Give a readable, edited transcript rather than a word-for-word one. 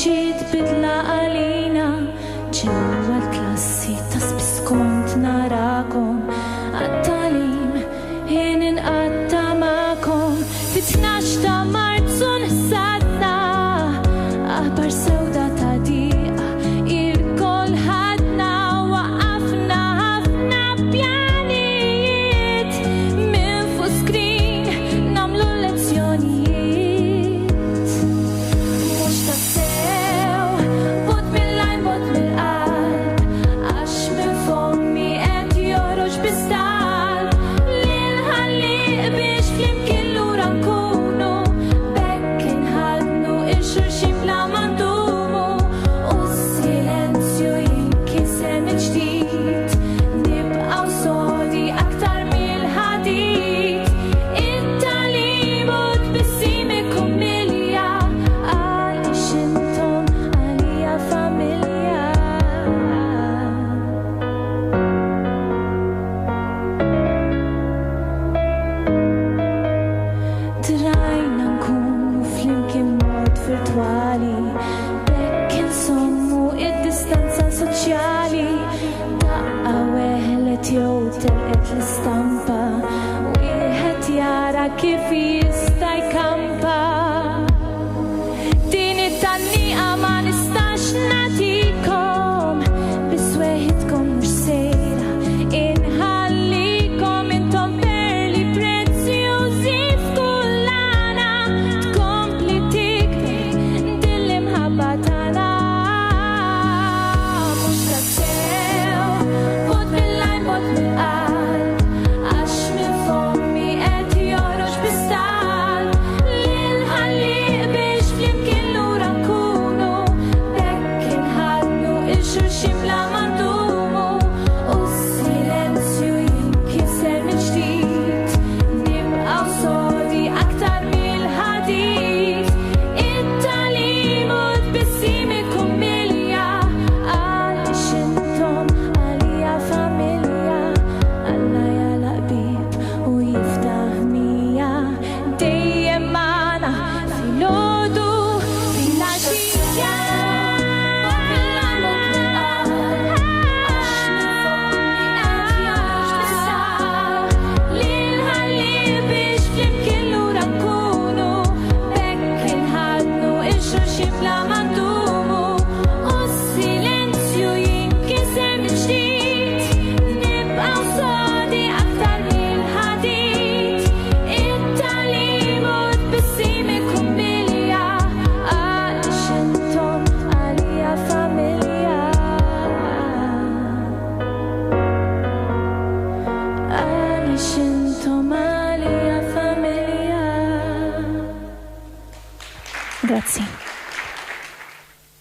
ġiet bidla għalina ġewwa l-klassi ta' spiss kont narakom għat-tagħlim jien inqatta' magħkom fit-12 ta' Marzu nsadna aħbar sewda ta' diqa il-kol ħadna waqafna ħafna pjanijiet minn fuq skrin nagħmlu lezzjonijiet mhux tassew bot mill-għajn bot mill-qalb għax minn fommi qed joħroġ bistal lil-ħalliq biex flimkien lura nkunu bekk inħadnu il-xulxin bla ma ndumu u s-silenzju jinkiser mill-ġdid nibqgħu sodi aktar mill-ħadid it-tagħlim u tbissim ikum milja għaliex intom għalija familja trajna nkunu flimkien mod virtwali bekk insommu id-distanza soċjali daqqa weħlet jew telqet l-istampa wieħed jara kif jista' jkampa din it-tannieqa ma nistax nagħtikom biss weħidkom mhux sejra inħallikom intom perli prezzjużi f'kull għana tkompli tikber din l-imħabba tagħna mhux tassew bot mill-għajn bot mill-qalb għax minn fommi qed joħroġ bistal lil-ħalliq biex flimkien lura nkunu bekk inħadnu il-xulxin bla ma ndumu u s-silenzju jinkiser mill-ġdid nibqgħu sodi aktar mill-ħadid it-tagħlim u tbissim ikum milja għaliex intom għalija familja Alla jagħlaq bib u jiftaħ mija dejjem magħna filgħodu fil-għaxija lil-ħalliq biex flimkien lura nkunu bekk inħadnu il-xulxin bla ma ndumu u s-silenzju jinkiser mill-ġdid nibqgħu sodi aktar mill-ħadid it-tagħlim u tbissim ikum milja għaliex intom għalija familja għaliex intom għalija familja. Grazzi.